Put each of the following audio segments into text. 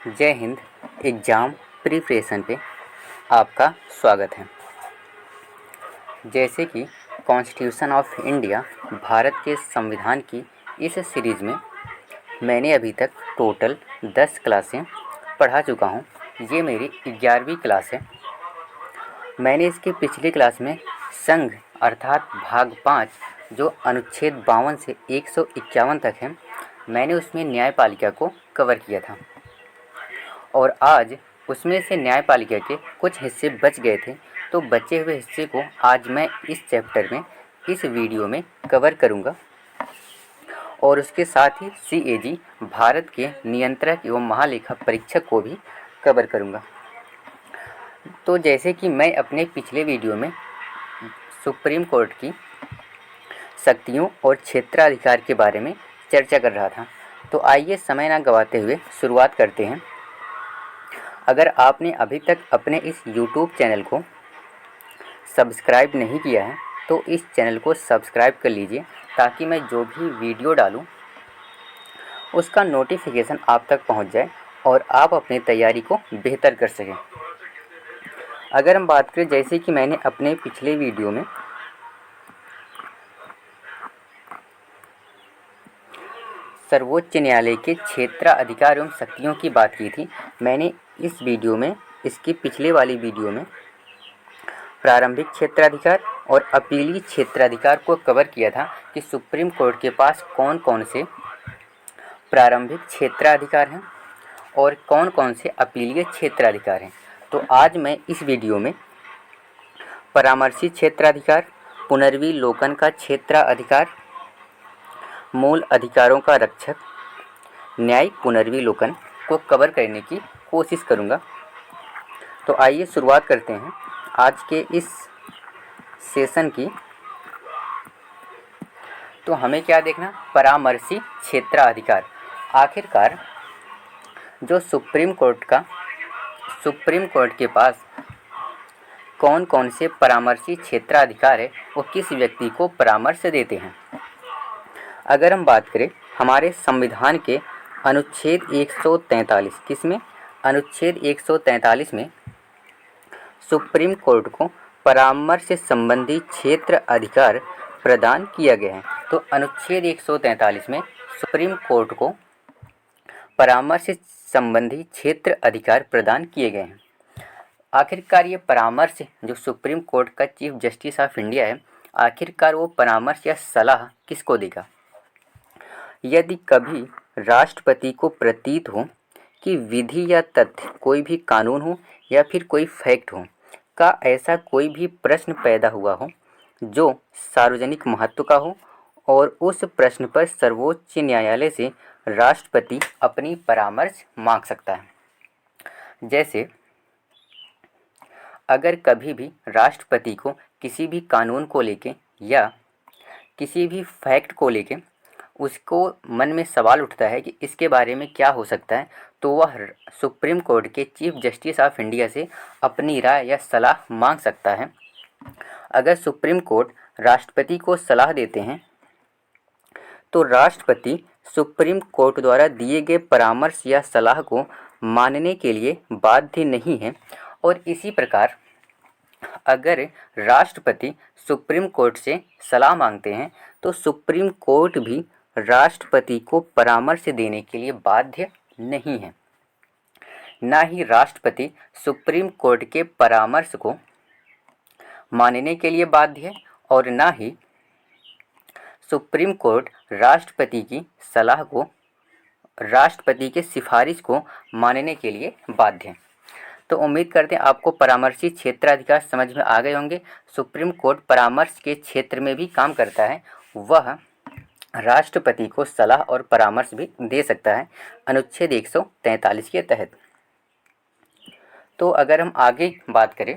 जय Hind. Exam preparation पे आपका स्वागत है। जैसे कि कॉन्स्टिट्यूशन ऑफ इंडिया भारत के संविधान की इस सीरीज़ में मैंने अभी तक टोटल 10 क्लासें पढ़ा चुका हूँ। ये मेरी 11वीं क्लास है। मैंने इसके पिछली क्लास में संघ अर्थात भाग 5 जो अनुच्छेद 52 से 151 तक है, मैंने उसमें न्यायपालिका को कवर किया था और आज उसमें से न्यायपालिका के कुछ हिस्से बच गए थे। तो बचे हुए हिस्से को आज मैं इस चैप्टर में इस वीडियो में कवर करूंगा और उसके साथ ही CAG भारत के नियंत्रक एवं महालेखा परीक्षक को भी कवर करूंगा। तो जैसे कि मैं अपने पिछले वीडियो में सुप्रीम कोर्ट की शक्तियों और क्षेत्राधिकार के बारे में चर्चा कर रहा था, तो आइए समय ना गंवाते हुए शुरुआत करते हैं। अगर आपने अभी तक अपने इस YouTube चैनल को सब्सक्राइब नहीं किया है तो इस चैनल को सब्सक्राइब कर लीजिए ताकि मैं जो भी वीडियो डालूं उसका नोटिफिकेशन आप तक पहुंच जाए और आप अपनी तैयारी को बेहतर कर सकें। अगर हम बात करें, जैसे कि मैंने अपने पिछले वीडियो में सर्वोच्च न्यायालय के क्षेत्राधिकार एवं शक्तियों की बात की थी, मैंने इस वीडियो में, इसकी पिछले वाली वीडियो में प्रारंभिक क्षेत्राधिकार और अपीलीय क्षेत्राधिकार को कवर किया था कि सुप्रीम कोर्ट के पास कौन कौन से प्रारंभिक क्षेत्राधिकार हैं और कौन कौन से अपीलीय क्षेत्राधिकार हैं। तो आज मैं इस वीडियो में परामर्शी क्षेत्राधिकार, पुनर्विलोकन का क्षेत्राधिकार, मूल अधिकारों का रक्षक, न्यायिक पुनर्विलोकन को कवर करने की कोशिश करूंगा। तो आइए शुरुआत करते हैं आज के इस सेशन की। तो हमें क्या देखना, परामर्शी क्षेत्राधिकार। आखिरकार जो सुप्रीम कोर्ट के पास कौन कौन से परामर्शी क्षेत्राधिकार है, वो किस व्यक्ति को परामर्श देते हैं। अगर हम बात करें हमारे संविधान के अनुच्छेद 143, किसमें, अनुच्छेद 143 में सुप्रीम कोर्ट को परामर्श संबंधी क्षेत्र अधिकार प्रदान किया गया है। तो अनुच्छेद 143 में सुप्रीम कोर्ट को परामर्श संबंधी क्षेत्र अधिकार प्रदान किए गए हैं। आखिरकार ये परामर्श जो सुप्रीम कोर्ट का चीफ जस्टिस ऑफ इंडिया है, आखिरकार वो परामर्श या सलाह किसको देगा। यदि कभी राष्ट्रपति को प्रतीत हो कि विधि या तथ्य, कोई भी कानून हो या फिर कोई फैक्ट हो, का ऐसा कोई भी प्रश्न पैदा हुआ हो जो सार्वजनिक महत्व का हो और उस प्रश्न पर सर्वोच्च न्यायालय से राष्ट्रपति अपनी परामर्श मांग सकता है। जैसे अगर कभी भी राष्ट्रपति को किसी भी कानून को लेके या किसी भी फैक्ट को लेके उसको मन में सवाल उठता है कि इसके बारे में क्या हो सकता है, तो वह सुप्रीम कोर्ट के चीफ जस्टिस ऑफ इंडिया से अपनी राय या सलाह मांग सकता है। अगर सुप्रीम कोर्ट राष्ट्रपति को सलाह देते हैं तो राष्ट्रपति सुप्रीम कोर्ट द्वारा दिए गए परामर्श या सलाह को मानने के लिए बाध्य नहीं है। और इसी प्रकार अगर राष्ट्रपति सुप्रीम कोर्ट से सलाह मांगते हैं तो सुप्रीम कोर्ट भी राष्ट्रपति को परामर्श देने के लिए बाध्य नहीं है। ना ही राष्ट्रपति सुप्रीम कोर्ट के परामर्श को मानने के लिए बाध्य है और ना ही सुप्रीम कोर्ट राष्ट्रपति की सलाह को, राष्ट्रपति के सिफारिश को मानने के लिए बाध्य है। तो उम्मीद करते हैं आपको परामर्शी क्षेत्राधिकार समझ में आ गए होंगे। सुप्रीम कोर्ट परामर्श के क्षेत्र में भी काम करता है, वह राष्ट्रपति को सलाह और परामर्श भी दे सकता है अनुच्छेद 143 के तहत। तो अगर हम आगे बात करें,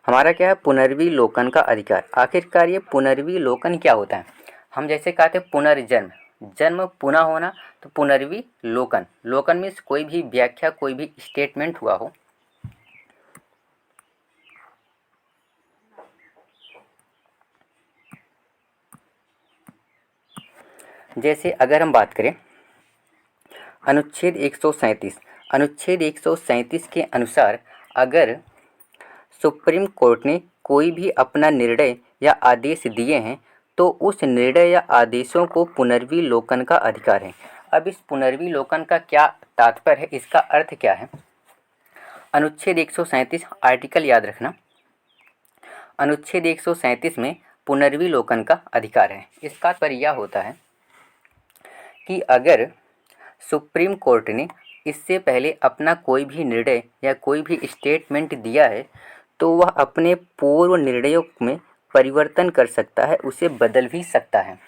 हमारा क्या है, पुनर्विलोकन का अधिकार। आखिरकार ये पुनर्विलोकन क्या होता है। हम जैसे कहते हैं पुनर्जन्म, जन्म पुनः होना, तो पुनर्विलोकन, लोकन मीन्स कोई भी व्याख्या, कोई भी स्टेटमेंट हुआ हो। जैसे अगर हम बात करें अनुच्छेद 137 अनुच्छेद 137 के अनुसार अगर सुप्रीम कोर्ट ने कोई भी अपना निर्णय या आदेश दिए हैं तो उस निर्णय या आदेशों को पुनर्विलोकन का अधिकार है। अब इस पुनर्विलोकन का क्या तात्पर्य है, इसका अर्थ क्या है? अनुच्छेद 137 आर्टिकल याद रखना। अनुच्छेद 137 में पुनर्विलोकन का अधिकार है। इसका तात्पर्य यह होता है कि अगर सुप्रीम कोर्ट ने इससे पहले अपना कोई भी निर्णय या कोई भी स्टेटमेंट दिया है तो वह अपने पूर्व निर्णयों में परिवर्तन कर सकता है, उसे बदल भी सकता है।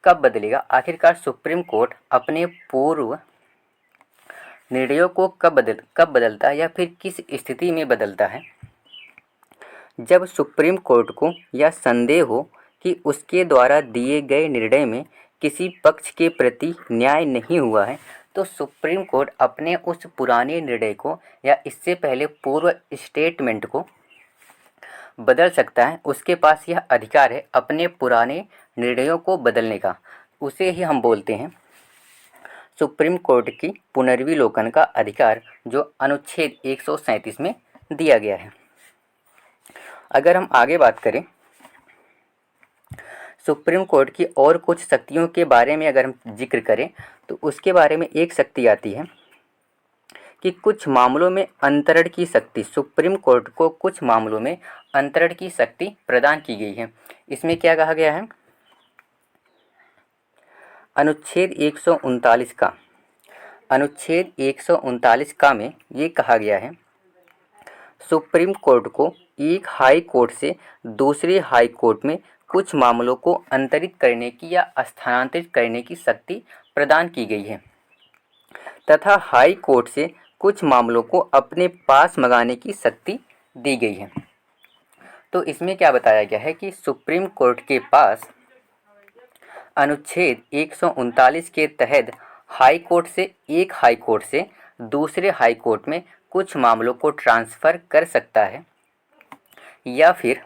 कब बदलेगा? आखिरकार सुप्रीम कोर्ट अपने पूर्व निर्णयों को कब बदलता है या फिर किस स्थिति में बदलता है? जब सुप्रीम कोर्ट को यह संदेह हो कि उसके द्वारा दिए गए निर्णय में किसी पक्ष के प्रति न्याय नहीं हुआ है तो सुप्रीम कोर्ट अपने उस पुराने निर्णय को या इससे पहले पूर्व स्टेटमेंट को बदल सकता है। उसके पास यह अधिकार है अपने पुराने निर्णयों को बदलने का। उसे ही हम बोलते हैं सुप्रीम कोर्ट की पुनर्विलोकन का अधिकार, जो अनुच्छेद 137 में दिया गया है। अगर हम आगे बात करें सुप्रीम कोर्ट की और कुछ शक्तियों के बारे में, अगर हम जिक्र करें तो उसके बारे में एक शक्ति आती है कि कुछ मामलों में अंतरण की शक्ति। सुप्रीम कोर्ट को कुछ मामलों में अंतरण की शक्ति प्रदान की गई है। इसमें क्या कहा गया है? अनुच्छेद 139 का में ये कहा गया है, सुप्रीम कोर्ट को एक हाई कोर्ट से दूसरे हाई कोर्ट में कुछ मामलों को अंतरित करने की या स्थानांतरित करने की शक्ति प्रदान की गई है तथा हाई कोर्ट से कुछ मामलों को अपने पास मंगाने की शक्ति दी गई है। तो इसमें क्या बताया गया है कि सुप्रीम कोर्ट के पास अनुच्छेद 139 के तहत हाई कोर्ट से एक हाई कोर्ट से दूसरे हाई कोर्ट में कुछ मामलों को ट्रांसफ़र कर सकता है या फिर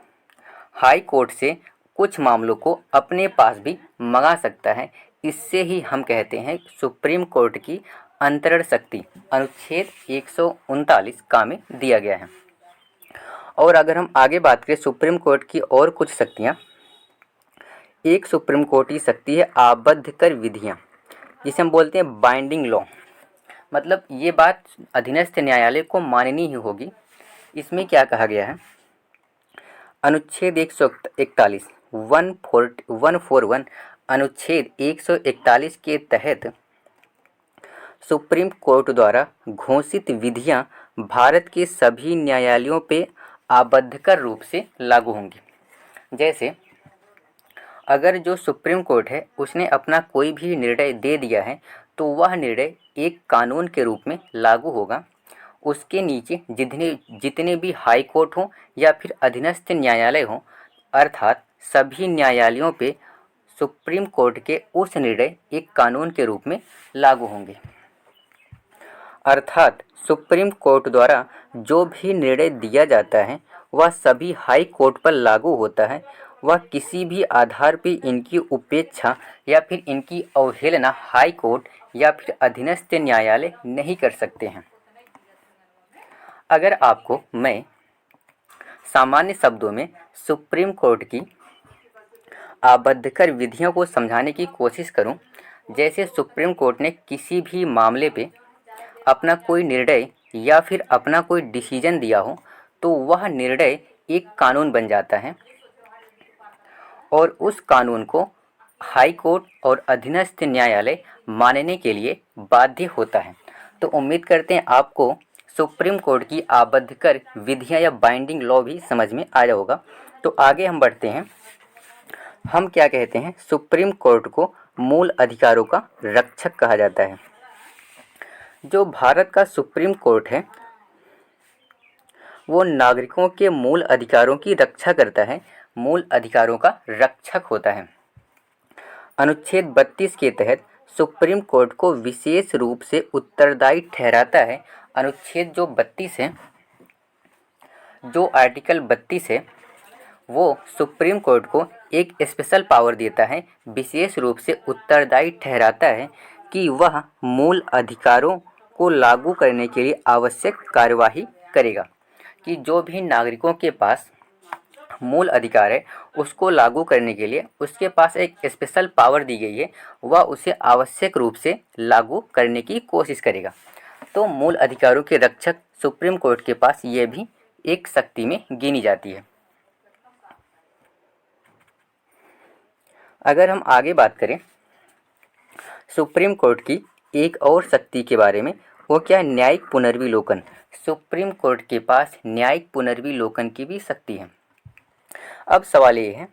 हाई कोर्ट से कुछ मामलों को अपने पास भी मंगा सकता है। इससे ही हम कहते हैं सुप्रीम कोर्ट की अंतरण शक्ति अनुच्छेद 139 का में दिया गया है। और अगर हम आगे बात करें सुप्रीम कोर्ट की और कुछ शक्तियाँ, एक सुप्रीम कोर्ट की शक्ति है आबद्ध कर विधियाँ, जिसे हम बोलते हैं बाइंडिंग लॉ। मतलब ये बात अधीनस्थ न्यायालय को माननी ही होगी। इसमें क्या कहा गया है? अनुच्छेद 141 141 अनुच्छेद 141 के तहत सुप्रीम कोर्ट द्वारा घोषित विधियां भारत के सभी न्यायालयों पे आबद्धकर रूप से लागू होंगी। जैसे अगर जो सुप्रीम कोर्ट है उसने अपना कोई भी निर्णय दे दिया है तो वह निर्णय एक कानून के रूप में लागू होगा। उसके नीचे जितने भी हाई कोर्ट हों या फिर अधीनस्थ न्यायालय हों, अर्थात सभी न्यायालयों पे सुप्रीम कोर्ट के उस निर्णय एक कानून के रूप में लागू होंगे। अर्थात सुप्रीम कोर्ट द्वारा जो भी निर्णय दिया जाता है वह सभी हाई कोर्ट पर लागू होता है। वह किसी भी आधार पर इनकी उपेक्षा या फिर इनकी अवहेलना हाई कोर्ट या फिर अधीनस्थ न्यायालय नहीं कर सकते हैं। अगर आपको मैं सामान्य शब्दों में सुप्रीम कोर्ट की आबद्धकर विधियों को समझाने की कोशिश करूं, जैसे सुप्रीम कोर्ट ने किसी भी मामले पे अपना कोई निर्णय या फिर अपना कोई डिसीजन दिया हो तो वह निर्णय एक कानून बन जाता है और उस कानून को हाई कोर्ट और अधीनस्थ न्यायालय मानने के लिए बाध्य होता है। तो उम्मीद करते हैं आपको सुप्रीम कोर्ट की आबद्धकर विधियां या बाइंडिंग लॉ भी समझ में आया होगा। तो आगे हम बढ़ते हैं। हम क्या कहते हैं? सुप्रीम कोर्ट को मूल अधिकारों का रक्षक कहा जाता है। जो भारत का सुप्रीम कोर्ट है वो नागरिकों के मूल अधिकारों की रक्षा करता है, मूल अधिकारों का रक्षक होता है। अनुच्छेद 32 के तहत सुप्रीम कोर्ट को विशेष रूप से उत्तरदायी ठहराता है। अनुच्छेद जो 32 है, जो आर्टिकल 32 है, वो सुप्रीम कोर्ट को एक स्पेशल पावर देता है, विशेष रूप से उत्तरदायी ठहराता है कि वह मूल अधिकारों को लागू करने के लिए आवश्यक कार्यवाही करेगा। कि जो भी नागरिकों के पास मूल अधिकार है उसको लागू करने के लिए उसके पास एक स्पेशल पावर दी गई है, वह उसे आवश्यक रूप से लागू करने की कोशिश करेगा। तो मूल अधिकारों के रक्षक सुप्रीम कोर्ट के पास ये भी एक शक्ति में गिनी जाती है। अगर हम आगे बात करें सुप्रीम कोर्ट की एक और शक्ति के बारे में, वो क्या है? न्यायिक पुनर्विलोकन। सुप्रीम कोर्ट के पास न्यायिक पुनर्विलोकन की भी शक्ति है। अब सवाल ये है,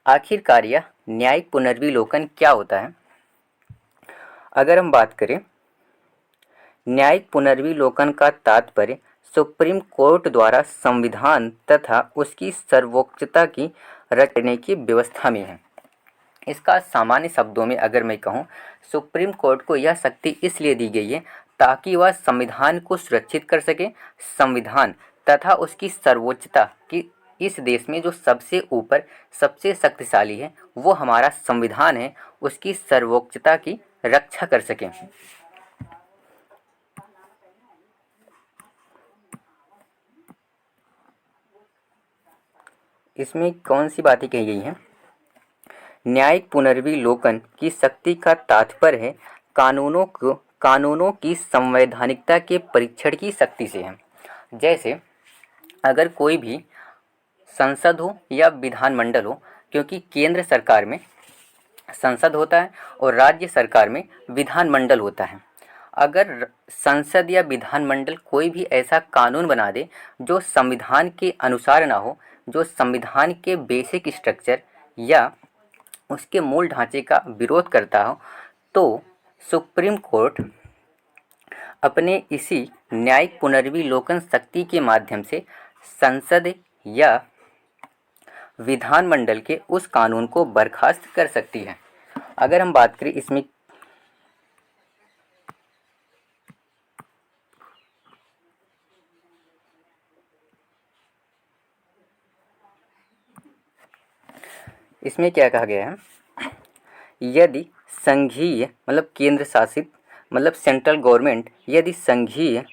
आखिरकार यह न्यायिक पुनर्विलोकन क्या होता है? अगर हम बात करें न्यायिक पुनर्विलोकन का तात्पर्य सुप्रीम कोर्ट द्वारा संविधान तथा उसकी सर्वोच्चता की रखने की व्यवस्था में है। इसका सामान्य शब्दों में अगर मैं कहूँ, सुप्रीम कोर्ट को यह शक्ति इसलिए दी गई है ताकि वह संविधान को सुरक्षित कर सके। संविधान तथा उसकी सर्वोच्चता की इस देश में जो सबसे ऊपर सबसे शक्तिशाली है वो हमारा संविधान है, उसकी सर्वोच्चता की रक्षा कर सके। इसमें कौन सी बातें कही गई हैं? न्यायिक पुनर्विलोकन की शक्ति का तात्पर्य है कानूनों की संवैधानिकता के परीक्षण की शक्ति से है। जैसे अगर कोई भी संसद हो या विधानमंडल हो, क्योंकि केंद्र सरकार में संसद होता है और राज्य सरकार में विधानमंडल होता है। अगर संसद या विधानमंडल कोई भी ऐसा कानून बना दे जो संविधान के अनुसार ना हो, जो संविधान के बेसिक स्ट्रक्चर या उसके मूल ढांचे का विरोध करता हो, तो सुप्रीम कोर्ट अपने इसी न्यायिक पुनर्विलोकन शक्ति के माध्यम से संसद या विधानमंडल के उस कानून को बर्खास्त कर सकती है। अगर हम बात करें इसमें क्या कहा गया है, यदि संघीय मतलब केंद्र शासित मतलब सेंट्रल गवर्नमेंट यदि संघीय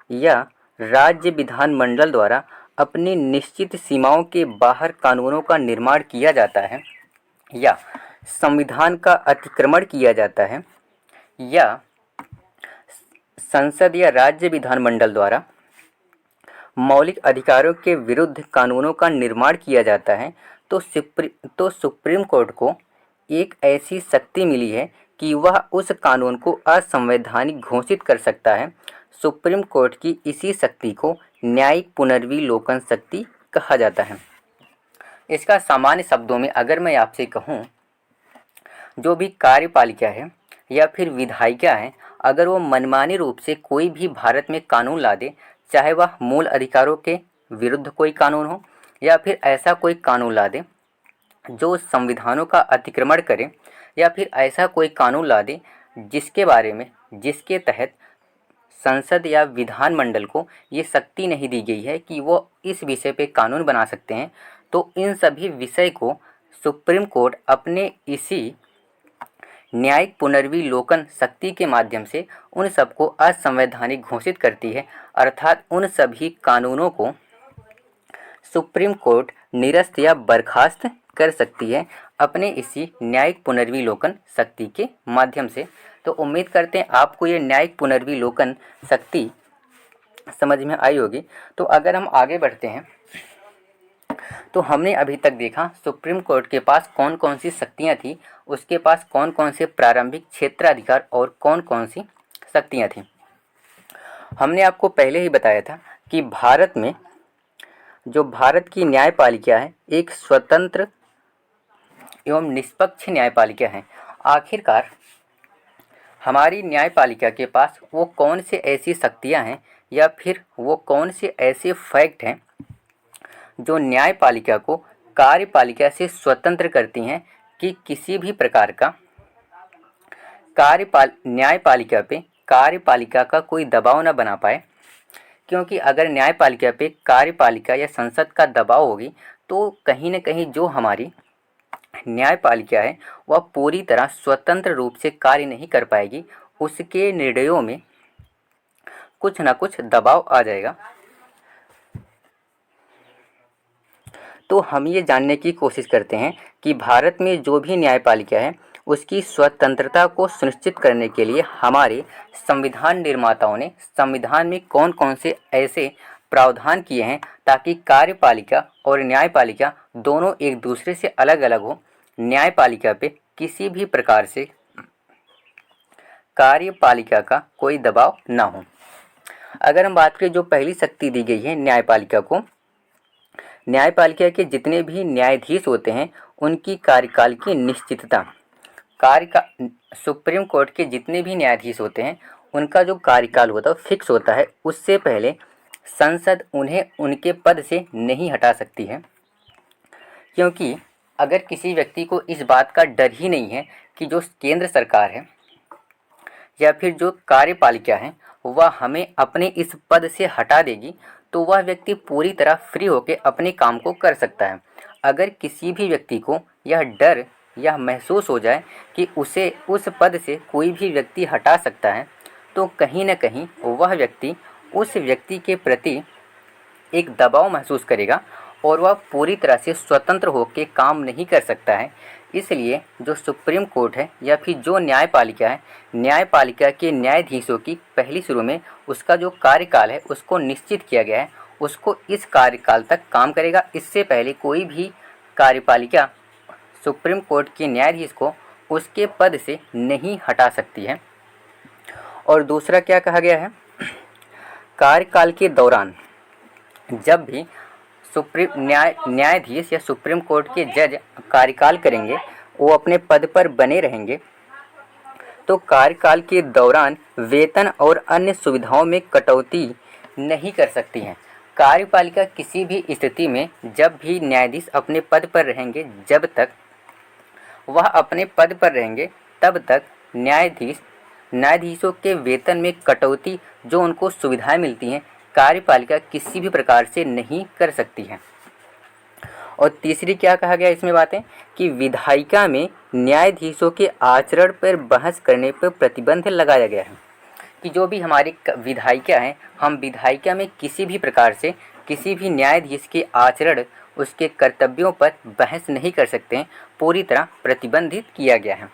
या राज्य विधानमंडल द्वारा अपनी निश्चित सीमाओं के बाहर कानूनों का निर्माण किया जाता है या संविधान का अतिक्रमण किया जाता है या संसद या राज्य विधानमंडल द्वारा मौलिक अधिकारों के विरुद्ध कानूनों का निर्माण किया जाता है, तो सुप्रीम कोर्ट को एक ऐसी शक्ति मिली है कि वह उस कानून को असंवैधानिक घोषित कर सकता है। सुप्रीम कोर्ट की इसी शक्ति को न्यायिक पुनर्विलोकन शक्ति कहा जाता है। इसका सामान्य शब्दों में अगर मैं आपसे कहूँ, जो भी कार्यपालिका है या फिर विधायिका है, अगर वो मनमाने रूप से कोई भी भारत में कानून ला दे, चाहे वह मूल अधिकारों के विरुद्ध कोई कानून हो या फिर ऐसा कोई कानून ला दे जो संविधानों का अतिक्रमण करे, या फिर ऐसा कोई कानून ला दे जिसके तहत संसद या विधानमंडल को ये शक्ति नहीं दी गई है कि वो इस विषय पे कानून बना सकते हैं, तो इन सभी विषय को सुप्रीम कोर्ट अपने इसी न्यायिक पुनर्विलोकन शक्ति के माध्यम से उन सबको असंवैधानिक घोषित करती है। अर्थात उन सभी कानूनों को सुप्रीम कोर्ट निरस्त या बर्खास्त कर सकती है अपने इसी न्यायिक पुनर्विलोकन शक्ति के माध्यम से। तो उम्मीद करते हैं आपको ये न्यायिक पुनर्विलोकन शक्ति समझ में आई होगी। तो अगर हम आगे बढ़ते हैं, तो हमने अभी तक देखा सुप्रीम कोर्ट के पास कौन कौन सी शक्तियाँ थी, उसके पास कौन कौन से प्रारंभिक क्षेत्राधिकार और कौन कौन सी शक्तियाँ थीं। हमने आपको पहले ही बताया था कि भारत में जो भारत की न्यायपालिका है एक स्वतंत्र एवं निष्पक्ष न्यायपालिका है। आखिरकार हमारी न्यायपालिका के पास वो कौन से ऐसी शक्तियाँ हैं या फिर वो कौन से ऐसे फैक्ट हैं जो न्यायपालिका को कार्यपालिका से स्वतंत्र करती हैं कि किसी भी प्रकार का न्यायपालिका पे कार्यपालिका का कोई दबाव न बना पाए। क्योंकि अगर न्यायपालिका पे कार्यपालिका या संसद का दबाव होगी तो कहीं न कहीं जो हमारी न्यायपालिका है वह पूरी तरह स्वतंत्र रूप से कार्य नहीं कर पाएगी, उसके निर्णयों में कुछ ना कुछ दबाव आ जाएगा। तो हम ये जानने की कोशिश करते हैं कि भारत में जो भी न्यायपालिका है उसकी स्वतंत्रता को सुनिश्चित करने के लिए हमारे संविधान निर्माताओं ने संविधान में कौन कौन से ऐसे प्रावधान किए हैं ताकि कार्यपालिका और न्यायपालिका दोनों एक दूसरे से अलग अलग हो, न्यायपालिका पे किसी भी प्रकार से कार्यपालिका का कोई दबाव ना हो। अगर हम बात करें जो पहली शक्ति दी गई है न्यायपालिका को, न्यायपालिका के जितने भी न्यायाधीश होते हैं उनकी कार्यकाल की निश्चितता, सुप्रीम कोर्ट के जितने भी न्यायाधीश होते हैं उनका जो कार्यकाल होता है फिक्स होता है। उससे पहले संसद उन्हें उनके पद से नहीं हटा सकती है, क्योंकि अगर किसी व्यक्ति को इस बात का डर ही नहीं है कि जो केंद्र सरकार है या फिर जो कार्यपालिका है वह हमें अपने इस पद से हटा देगी, तो वह व्यक्ति पूरी तरह फ्री होकर अपने काम को कर सकता है। अगर किसी भी व्यक्ति को यह डर यह महसूस हो जाए कि उसे उस पद से कोई भी व्यक्ति हटा सकता है, तो कहीं न कहीं वह व्यक्ति उस व्यक्ति के प्रति एक दबाव महसूस करेगा और वह पूरी तरह से स्वतंत्र होकर काम नहीं कर सकता है। इसलिए जो सुप्रीम कोर्ट है या फिर जो न्यायपालिका है, न्यायपालिका के न्यायाधीशों की पहली शुरू में उसका जो कार्यकाल है उसको निश्चित किया गया है, उसको इस कार्यकाल तक काम करेगा। इससे पहले कोई भी कार्यपालिका सुप्रीम कोर्ट के न्यायाधीश को उसके पद से नहीं हटा सकती है। और दूसरा क्या कहा गया है, कार्यकाल के दौरान जब भी न्यायाधीश या सुप्रीम कोर्ट के जज कार्यकाल करेंगे वो अपने पद पर बने रहेंगे, तो कार्यकाल के दौरान वेतन और अन्य सुविधाओं में कटौती नहीं कर सकती हैं। कार्यपालिका किसी भी स्थिति में जब भी न्यायाधीश अपने पद पर रहेंगे, जब तक वह अपने पद पर रहेंगे तब तक न्यायाधीशों के वेतन में कटौती, जो उनको सुविधाएं मिलती हैं, कार्यपालिका किसी भी प्रकार से नहीं कर सकती है। और तीसरी क्या कहा गया इसमें बातें कि विधायिका में न्यायाधीशों के आचरण पर बहस करने पर प्रतिबंध लगाया गया है, कि जो भी हमारी विधायिका हैं, हम विधायिका में किसी भी प्रकार से किसी भी न्यायाधीश के आचरण, उसके कर्तव्यों पर बहस नहीं कर सकते हैं, पूरी तरह प्रतिबंधित किया गया है।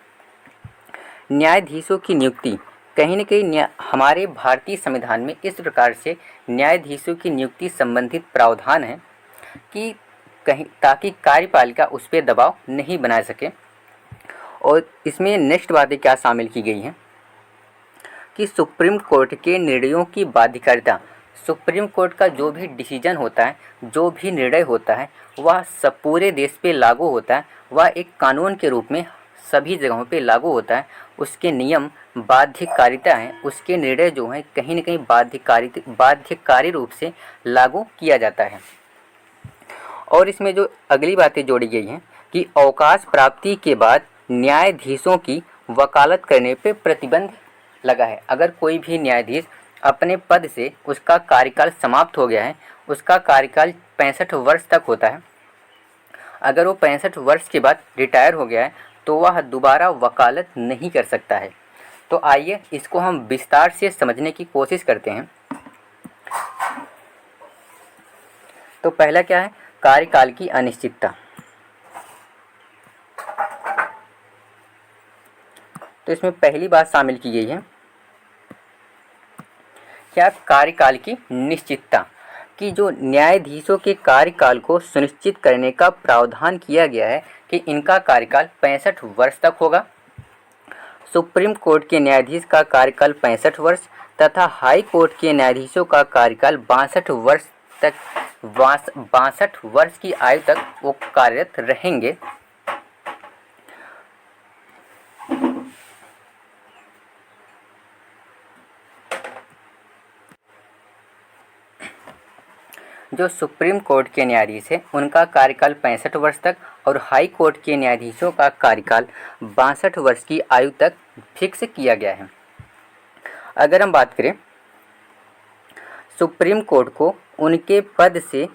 न्यायाधीशों की नियुक्ति कहीं न कहीं हमारे भारतीय संविधान में इस प्रकार से न्यायाधीशों की नियुक्ति संबंधित प्रावधान है कि कहीं ताकि कार्यपालिका उस पर दबाव नहीं बना सके। और इसमें नेक्स्ट बातें क्या शामिल की गई हैं कि सुप्रीम कोर्ट के निर्णयों की बाध्यकारिता, सुप्रीम कोर्ट का जो भी डिसीजन होता है, जो भी निर्णय होता है, वह सब पूरे देश पे लागू होता है, वह एक कानून के रूप में सभी जगहों पे लागू होता है। उसके नियम बाध्यकारिता हैं, उसके निर्णय जो हैं कहीं न कहीं बाध्यकारी रूप से लागू किया जाता है। और इसमें जो अगली बातें जोड़ी गई हैं कि अवकाश प्राप्ति के बाद न्यायाधीशों की वकालत करने पे प्रतिबंध लगा है। अगर कोई भी न्यायाधीश अपने पद से उसका कार्यकाल समाप्त हो गया है, उसका कार्यकाल 65 वर्ष तक होता है, अगर वो 65 वर्ष के बाद रिटायर हो गया है तो वह दोबारा वकालत नहीं कर सकता है। तो आइए इसको हम विस्तार से समझने की कोशिश करते हैं। तो पहला क्या है, कार्यकाल की अनिश्चितता। तो इसमें पहली बात शामिल की गई है क्या, कार्यकाल की निश्चितता, कि जो न्यायाधीशों के कार्यकाल को सुनिश्चित करने का प्रावधान किया गया है कि इनका कार्यकाल 65 वर्ष तक होगा। सुप्रीम कोर्ट के न्यायाधीश का कार्यकाल 65 वर्ष तथा हाई कोर्ट के न्यायाधीशों का कार्यकाल 62 वर्ष तक, 62 वर्ष की आयु तक वो कार्यरत रहेंगे। जो सुप्रीम कोर्ट के न्यायाधीश हैं उनका कार्यकाल 65 वर्ष तक और हाई कोर्ट के न्यायाधीशों का कार्यकाल 62 वर्ष की आयु तक फिक्स किया गया है। अगर हम बात करें सुप्रीम कोर्ट को उनके पद से,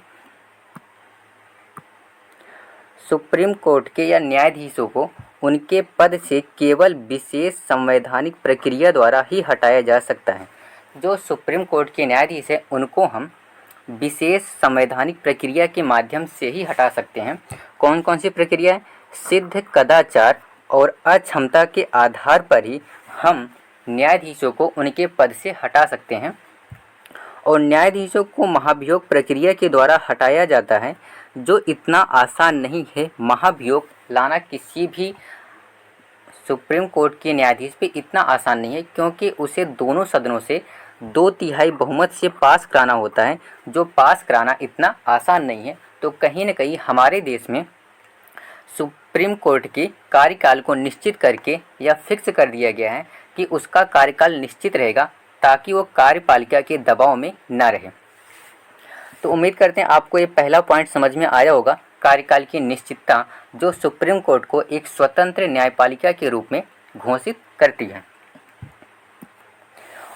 सुप्रीम कोर्ट के या न्यायाधीशों को उनके पद से केवल विशेष संवैधानिक प्रक्रिया द्वारा ही हटाया जा सकता है। जो सुप्रीम कोर्ट के न्यायाधीश हैं उनको हम विशेष संवैधानिक प्रक्रिया के माध्यम से ही हटा सकते हैं। कौन कौन सी प्रक्रिया है? सिद्ध कदाचार और अक्षमता के आधार पर ही हम न्यायाधीशों को उनके पद से हटा सकते हैं। और न्यायाधीशों को महाभियोग प्रक्रिया के द्वारा हटाया जाता है, जो इतना आसान नहीं है। महाभियोग लाना किसी भी सुप्रीम कोर्ट के न्यायाधीश पे इतना आसान नहीं है, क्योंकि उसे दोनों सदनों से 2/3 बहुमत से पास कराना होता है, जो पास कराना इतना आसान नहीं है। तो कहीं न कहीं हमारे देश में सुप्रीम कोर्ट के कार्यकाल को निश्चित करके या फिक्स कर दिया गया है कि उसका कार्यकाल निश्चित रहेगा, ताकि वो कार्यपालिका के दबाव में ना रहे। तो उम्मीद करते हैं आपको ये पहला पॉइंट समझ में आया होगा, कार्यकाल की निश्चितता जो सुप्रीम कोर्ट को एक स्वतंत्र न्यायपालिका के रूप में घोषित करती है।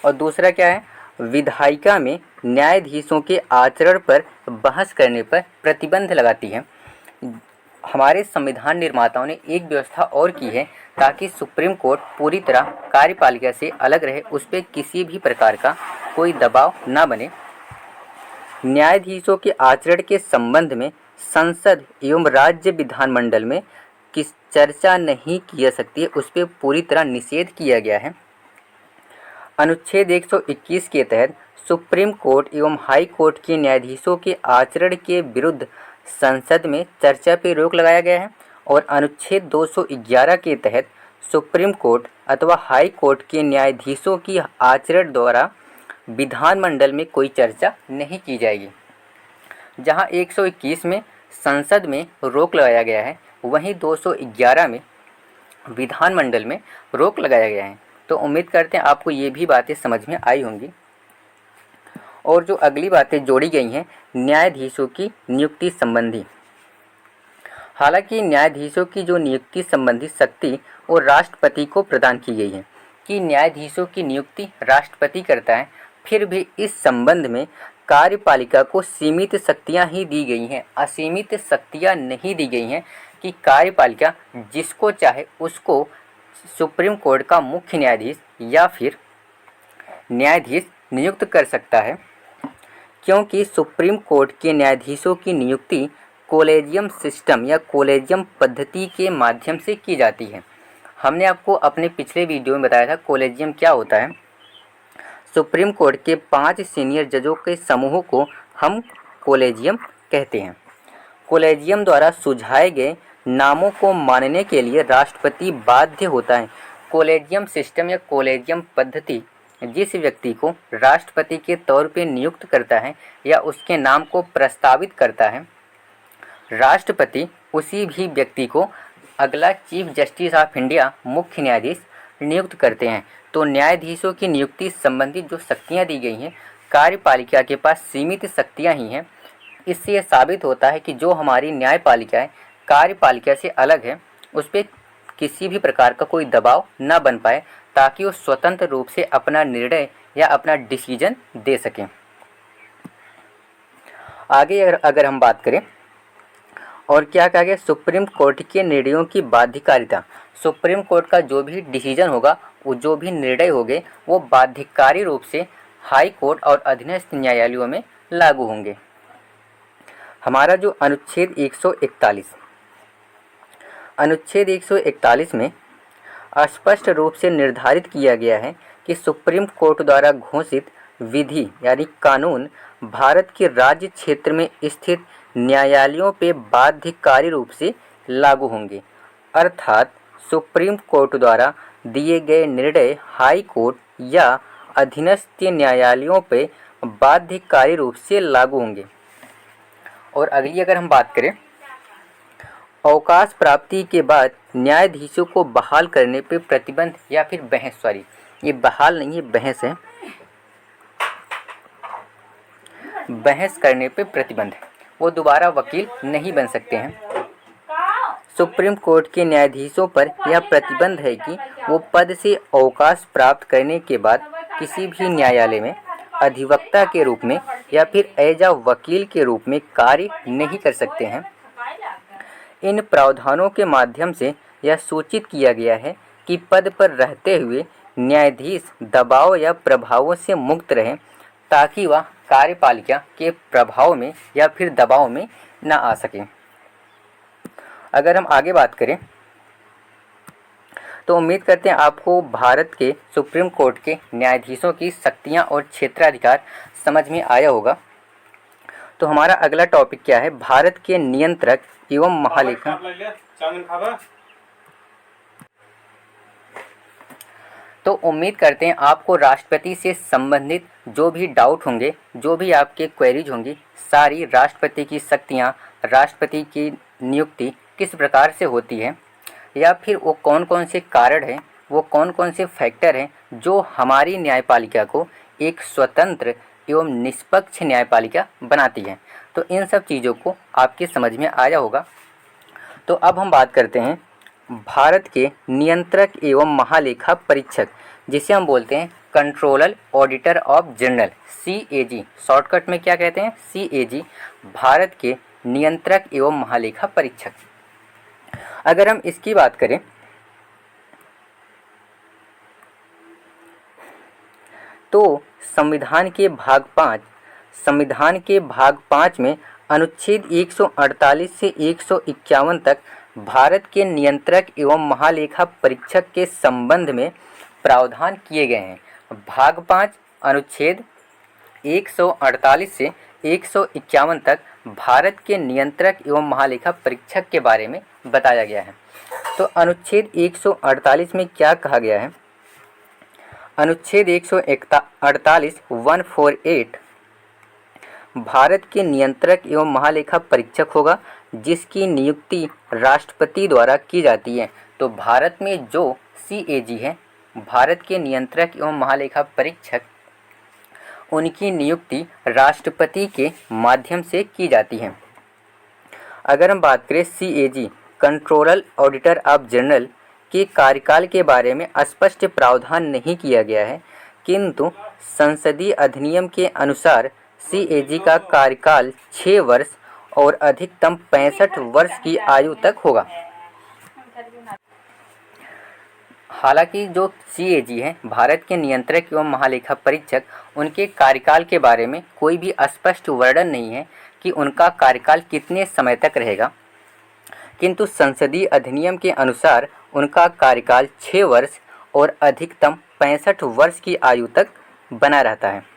और दूसरा क्या है? विधायिका में न्यायाधीशों के आचरण पर बहस करने पर प्रतिबंध लगाती है। हमारे संविधान निर्माताओं ने एक व्यवस्था और की है, ताकि सुप्रीम कोर्ट पूरी तरह कार्यपालिका से अलग रहे, उस पर किसी भी प्रकार का कोई दबाव ना बने। न्यायाधीशों के आचरण के संबंध में संसद एवं राज्य विधानमंडल में किस चर्चा नहीं की जा सकती है, उस पर पूरी तरह निषेध किया गया है। अनुच्छेद 121 के तहत सुप्रीम कोर्ट एवं हाई कोर्ट के न्यायाधीशों के आचरण के विरुद्ध संसद में चर्चा पर रोक लगाया गया है। और अनुच्छेद 211 के तहत सुप्रीम कोर्ट अथवा हाई कोर्ट के न्यायाधीशों की आचरण द्वारा विधानमंडल में कोई चर्चा नहीं की जाएगी। जहां 121 में संसद में रोक लगाया गया है, वहीं 211 में विधानमंडल में रोक लगाया गया है। तो उम्मीद करते हैं आपको ये भी बातें समझ में आई होंगी। और जो अगली बातें जोड़ी गई हैं न्यायाधीशों की नियुक्ति संबंधी। हालांकि न्यायाधीशों की जो नियुक्ति संबंधी शक्ति और राष्ट्रपति को प्रदान की गई है कि न्यायाधीशों की नियुक्ति राष्ट्रपति करता है, फिर भी इस संबंध में कार्यपालिका को सीमित शक्तियां ही दी गई हैं, असीमित शक्तियां नहीं दी गई हैं कि कार्यपालिका जिसको चाहे उसको सुप्रीम कोर्ट का मुख्य न्यायाधीश या फिर न्यायाधीश नियुक्त कर सकता है। क्योंकि सुप्रीम कोर्ट के न्यायाधीशों की नियुक्ति कोलेजियम सिस्टम या कोलेजियम पद्धति के माध्यम से की जाती है। हमने आपको अपने पिछले वीडियो में बताया था कोलेजियम क्या होता है। सुप्रीम कोर्ट के 5 सीनियर जजों के समूह को हम कोलेजियम कहते हैं। कोलेजियम द्वारा सुझाए गए नामों को मानने के लिए राष्ट्रपति बाध्य होता है। कोलेजियम सिस्टम या कोलेजियम पद्धति जिस व्यक्ति को राष्ट्रपति के तौर पे नियुक्त करता है या उसके नाम को प्रस्तावित करता है, राष्ट्रपति उसी भी व्यक्ति को अगला चीफ जस्टिस ऑफ इंडिया मुख्य न्यायाधीश नियुक्त करते हैं। तो न्यायाधीशों की नियुक्ति संबंधी जो शक्तियां दी गई हैं, कार्यपालिका के पास सीमित शक्तियां ही हैं। इससे यह साबित होता है कि जो हमारी न्यायपालिका है कार्यपालिका से अलग है, उस पर किसी भी प्रकार का कोई दबाव न बन पाए, ताकि वो स्वतंत्र रूप से अपना निर्णय या अपना डिसीजन दे सकें। आगे अगर हम बात करें और क्या कहा गया, सुप्रीम कोर्ट के निर्णयों की बाध्यकारिता। सुप्रीम कोर्ट का जो भी डिसीजन होगा, वो जो भी निर्णय होंगे, वो बाध्यकारी रूप से हाई कोर्ट और अधीनस्थ न्यायालयों में लागू होंगे। हमारा जो अनुच्छेद 141 में स्पष्ट रूप से निर्धारित किया गया है कि सुप्रीम कोर्ट द्वारा घोषित विधि यानी कानून भारत के राज्य क्षेत्र में स्थित न्यायालयों पे बाध्यकारी रूप से लागू होंगे। अर्थात सुप्रीम कोर्ट द्वारा दिए गए निर्णय हाई कोर्ट या अधीनस्थ न्यायालयों पे बाध्यकारी रूप से लागू होंगे। और अगली अगर हम बात करें, अवकाश प्राप्ति के बाद न्यायाधीशों को बहाल करने पे प्रतिबंध या फिर बहस, सॉरी ये बहाल नहीं है, बहस है, बहस करने पे प्रतिबंध, वो दोबारा वकील नहीं बन सकते हैं। सुप्रीम कोर्ट के न्यायाधीशों पर यह प्रतिबंध है कि वो पद से अवकाश प्राप्त करने के बाद किसी भी न्यायालय में अधिवक्ता के रूप में या फिर एज अ वकील के रूप में कार्य नहीं कर सकते हैं। इन प्रावधानों के माध्यम से यह सूचित किया गया है कि पद पर रहते हुए न्यायाधीश दबाव या प्रभावों से मुक्त रहें ताकि वह कार्यपालिका के प्रभाव में या फिर दबाव में न आ सके। अगर हम आगे बात करें तो उम्मीद करते हैं आपको भारत के सुप्रीम कोर्ट के न्यायाधीशों की शक्तियां और क्षेत्राधिकार समझ में आया होगा। तो हमारा अगला टॉपिक क्या है, भारत के नियंत्रक एवं महालेखा। तो उम्मीद करते हैं आपको राष्ट्रपति से संबंधित जो भी डाउट होंगे, जो भी आपके क्वेरीज होंगी, सारी राष्ट्रपति की शक्तियां, राष्ट्रपति की नियुक्ति किस प्रकार से होती है, या फिर वो कौन कौन से कारण हैं, वो कौन कौन से फैक्टर हैं जो हमारी न्यायपालिका को एक स्वतंत्र एवं निष्पक्ष न्यायपालिका बनाती है। तो इन सब चीज़ों को आपके समझ में आया होगा। तो अब हम बात करते हैं भारत के नियंत्रक एवं महालेखा परीक्षक, जिसे हम बोलते हैं controller auditor of general, CAG, shortcut में क्या कहते हैं, CAG, भारत के नियंत्रक एवं महालेखा परीक्षक। अगर हम इसकी बात करें तो संविधान के भाग 5 में अनुच्छेद 148 से 151 तक भारत के नियंत्रक एवं महालेखा परीक्षक के संबंध में प्रावधान किए गए हैं। भाग 5 अनुच्छेद 148 से 151 तक भारत के नियंत्रक एवं महालेखा परीक्षक के बारे में बताया गया है। तो अनुच्छेद 148 में क्या कहा गया है, अनुच्छेद 148 148 भारत के नियंत्रक एवं महालेखा परीक्षक होगा जिसकी नियुक्ति राष्ट्रपति द्वारा की जाती है। तो भारत में जो CAG है, भारत के नियंत्रक एवं महालेखा परीक्षक, उनकी नियुक्ति राष्ट्रपति के माध्यम से की जाती है। अगर हम बात करें CAG, controller auditor of general, के कार्यकाल के बारे में स्पष्ट प्रावधान नहीं किया गया है, किंतु संसदीय अधिनियम के अनुसार CAG का कार्यकाल 6 वर्ष और अधिकतम 65 वर्ष की आयु तक होगा। हालांकि जो CAG है, भारत के नियंत्रक एवं महालेखा परीक्षक, उनके कार्यकाल के बारे में कोई भी स्पष्ट वर्णन नहीं है कि उनका कार्यकाल कितने समय तक रहेगा, किंतु संसदीय अधिनियम के अनुसार उनका कार्यकाल 6 वर्ष और अधिकतम 65 वर्ष की आयु तक बना रहता है।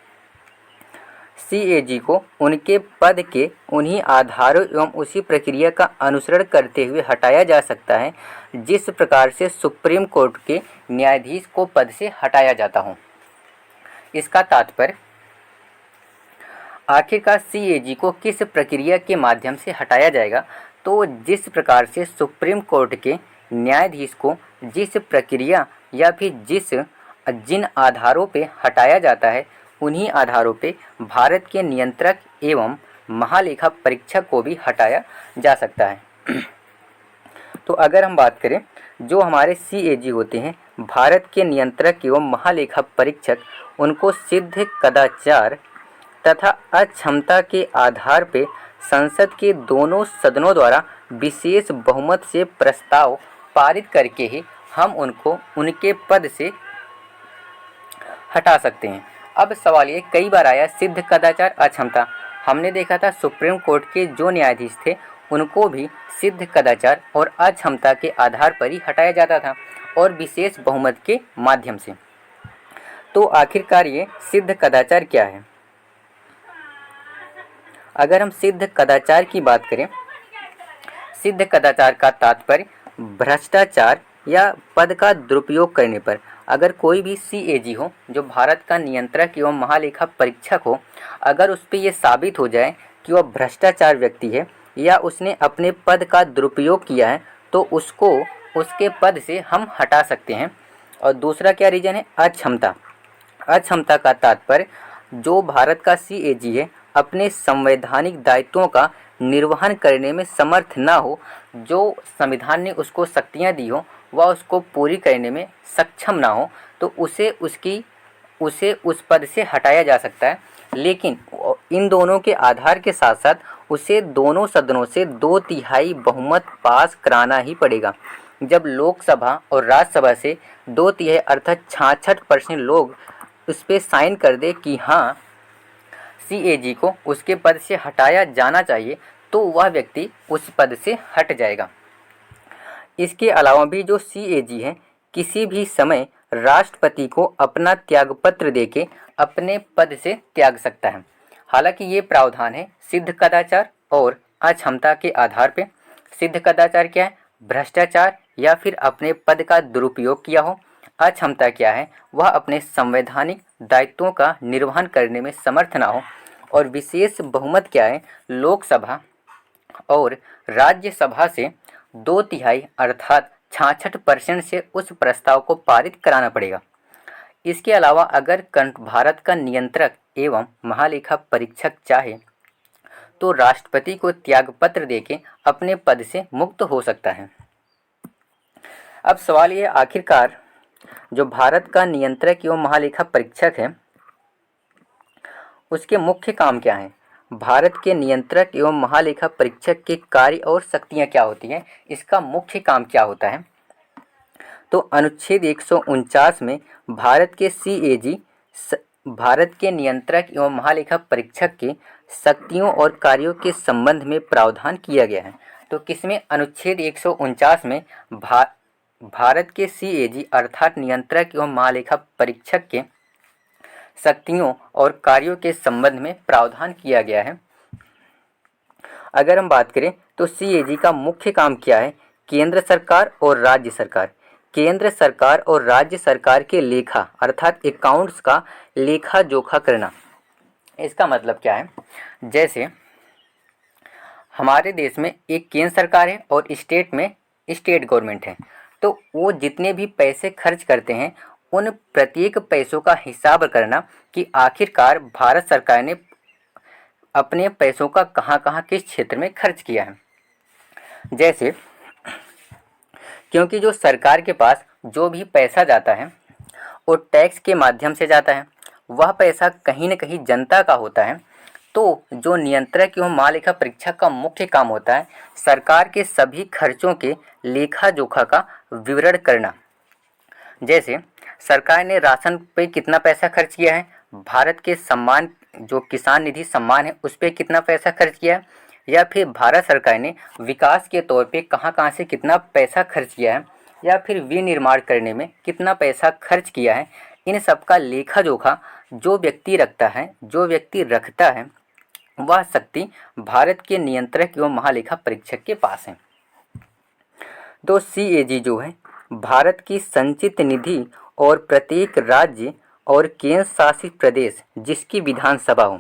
CAG को उनके पद के उन्हीं आधारों एवं उसी प्रक्रिया का अनुसरण करते हुए हटाया जा सकता है जिस प्रकार से सुप्रीम कोर्ट के न्यायाधीश को पद से हटाया जाता हो। इसका तात्पर्य, आखिरकार CAG को किस प्रक्रिया के माध्यम से हटाया जाएगा, तो जिस प्रकार से सुप्रीम कोर्ट के न्यायाधीश को जिस प्रक्रिया या फिर जिन आधारों पे हटाया जाता है, उन्हीं आधारों पे भारत के नियंत्रक एवं महालेखा परीक्षक को भी हटाया जा सकता है। तो अगर हम बात करें, जो हमारे CAG होते हैं, भारत के नियंत्रक एवं महालेखा परीक्षक, उनको सिद्ध कदाचार तथा अक्षमता के आधार पे संसद के दोनों सदनों द्वारा विशेष बहुमत से प्रस्ताव पारित करके ही हम उनको उनके पद से हटा सकते हैं। अब सवाल ये कई बार आया, सिद्ध कदाचार अक्षमता, हमने देखा था सुप्रीम कोर्ट के जो न्यायाधीश थे उनको भी सिद्ध कदाचार और अक्षमता के आधार पर ही हटाया जाता था और विशेष बहुमत के माध्यम से। तो आखिरकार ये सिद्ध कदाचार क्या है? अगर हम सिद्ध कदाचार की बात करें, सिद्ध कदाचार का तात्पर्य भ्रष्टाचार या पद का दुरुपयोग करने पर, अगर कोई भी CAG हो जो भारत का नियंत्रक एवं महालेखा परीक्षक हो, अगर उस पर यह साबित हो जाए कि वह भ्रष्टाचार व्यक्ति है या उसने अपने पद का दुरुपयोग किया है, तो उसको उसके पद से हम हटा सकते हैं। और दूसरा क्या रीजन है? अक्षमता। अक्षमता का तात्पर्य जो भारत का CAG है अपने संवैधानिक दायित्वों का निर्वहन करने में समर्थ ना हो, जो संविधान ने उसको शक्तियां दी हो वह उसको पूरी करने में सक्षम ना हो, तो उसे उस पद से हटाया जा सकता है। लेकिन इन दोनों के आधार के साथ साथ उसे दोनों सदनों से 2/3 बहुमत पास कराना ही पड़ेगा। जब लोकसभा और राज्यसभा से 2/3 अर्थात 66% लोग उस पर साइन कर दे कि हाँ सीएजी को उसके पद से हटाया जाना चाहिए, तो वह व्यक्ति उस पद से हट जाएगा। इसके अलावा भी जो सीएजी है किसी भी समय राष्ट्रपति को अपना त्यागपत्र देके अपने पद से त्याग सकता है। हालांकि ये प्रावधान है सिद्ध कदाचार और अक्षमता के आधार पे। सिद्ध कदाचार क्या है? भ्रष्टाचार या फिर अपने पद का दुरुपयोग किया हो। अक्षमता क्या है? वह अपने संवैधानिक दायित्वों का निर्वहन करने में समर्थ ना हो। और विशेष बहुमत क्या है? लोकसभा और राज्यसभा से 2/3 अर्थात 66% से उस प्रस्ताव को पारित कराना पड़ेगा। इसके अलावा अगर भारत का नियंत्रक एवं महालेखा परीक्षक चाहे तो राष्ट्रपति को त्यागपत्र देके अपने पद से मुक्त हो सकता है। अब सवाल ये, आखिरकार जो भारत का नियंत्रक एवं महालेखा परीक्षक है उसके मुख्य काम क्या हैं? भारत के नियंत्रक एवं महालेखा परीक्षक के कार्य और शक्तियां क्या होती हैं? इसका मुख्य काम क्या होता है? तो अनुच्छेद 149 में भारत के सीएजी भारत के नियंत्रक एवं महालेखा परीक्षक के शक्तियों और कार्यों के संबंध में प्रावधान किया गया है। तो किसमें? अनुच्छेद 149 में भारत के सीएजी अर्थात नियंत्रक एवं महालेखा परीक्षक के शक्तियों और कार्यों के संबंध में प्रावधान किया गया है। अगर हम बात करें तो सीएजी का मुख्य काम क्या है? केंद्र सरकार और राज्य सरकार, केंद्र सरकार और राज्य सरकार के लेखा अर्थात अकाउंट्स का लेखा जोखा करना। इसका मतलब क्या है? जैसे हमारे देश में एक केंद्र सरकार है और स्टेट में स्टेट गवर्नमेंट है, तो वो जितने भी पैसे खर्च करते हैं उन प्रत्येक पैसों का हिसाब करना कि आखिरकार भारत सरकार ने अपने पैसों का कहाँ कहाँ किस क्षेत्र में खर्च किया है। जैसे क्योंकि जो सरकार के पास जो भी पैसा जाता है वो टैक्स के माध्यम से जाता है, वह पैसा कहीं न कहीं जनता का होता है। तो जो नियंत्रक एवं महालेखा परीक्षक का मुख्य काम होता है सरकार के सभी खर्चों के लेखा जोखा का विवरण करना। जैसे सरकार ने राशन पे कितना पैसा खर्च किया है, भारत के सम्मान जो किसान निधि सम्मान है उस पर कितना पैसा खर्च किया है, या फिर भारत सरकार ने विकास के तौर पे कहाँ कहाँ से कितना पैसा खर्च किया है, या फिर विनिर्माण करने में कितना पैसा खर्च किया है। इन सब का लेखा जोखा जो व्यक्ति रखता है वह शक्ति भारत के नियंत्रक एवं महालेखा परीक्षक के पास है। तो सीएजी जो है भारत की संचित निधि और प्रत्येक राज्य और केंद्र शासित प्रदेश जिसकी विधानसभा हो,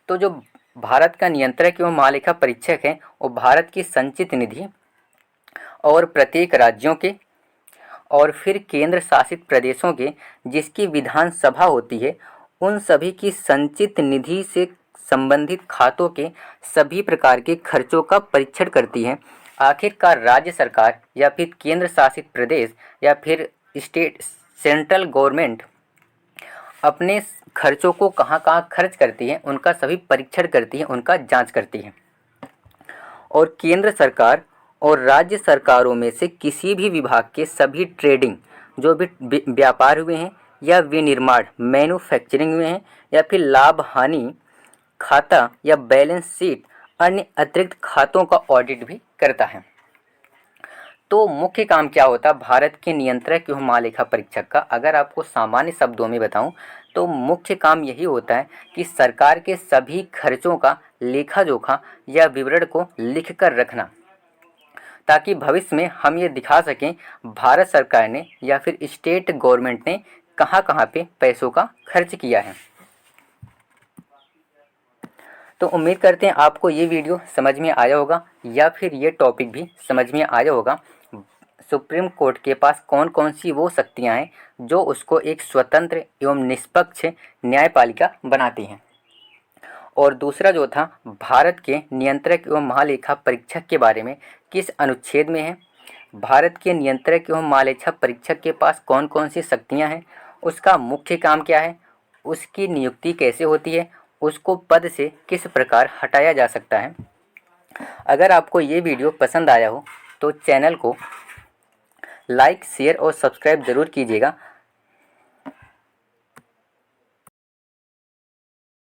तो जो भारत का नियंत्रक एवं महालेखा परीक्षक है वो भारत की संचित निधि और प्रत्येक राज्यों के और फिर केंद्र शासित प्रदेशों के जिसकी विधानसभा होती है उन सभी की संचित निधि से संबंधित खातों के सभी प्रकार के खर्चों का परीक्षण करती है। आखिरकार राज्य सरकार या फिर केंद्र शासित प्रदेश या फिर स्टेट सेंट्रल गवर्नमेंट अपने खर्चों को कहाँ कहाँ खर्च करती है उनका सभी परीक्षण करती है, उनका जांच करती है। और केंद्र सरकार और राज्य सरकारों में से किसी भी विभाग के सभी ट्रेडिंग जो भी व्यापार हुए हैं या विनिर्माण मैन्युफैक्चरिंग हुए हैं या फिर लाभ हानि खाता या बैलेंस शीट अन्य अतिरिक्त खातों का ऑडिट भी करता है। तो मुख्य काम क्या होता है भारत के नियंत्रक एवं महालेखा परीक्षक का? अगर आपको सामान्य शब्दों में बताऊं तो मुख्य काम यही होता है कि सरकार के सभी खर्चों का लेखा जोखा या विवरण को लिख कर रखना, ताकि भविष्य में हम ये दिखा सकें भारत सरकार ने या फिर स्टेट गवर्नमेंट ने कहाँ कहाँ पे पैसों का खर्च किया है। तो उम्मीद करते हैं आपको ये वीडियो समझ में आया होगा या फिर ये टॉपिक भी समझ में आया होगा। सुप्रीम कोर्ट के पास कौन कौन सी वो शक्तियाँ हैं जो उसको एक स्वतंत्र एवं निष्पक्ष न्यायपालिका बनाती हैं। और दूसरा जो था भारत के नियंत्रक एवं महालेखा परीक्षक के बारे में किस अनुच्छेद में है, भारत के नियंत्रक एवं महालेखा परीक्षक के पास कौन कौन सी शक्तियाँ हैं, उसका मुख्य काम क्या है, उसकी नियुक्ति कैसे होती है, उसको पद से किस प्रकार हटाया जा सकता है। अगर आपको ये वीडियो पसंद आया हो तो चैनल को लाइक शेयर और सब्सक्राइब ज़रूर कीजिएगा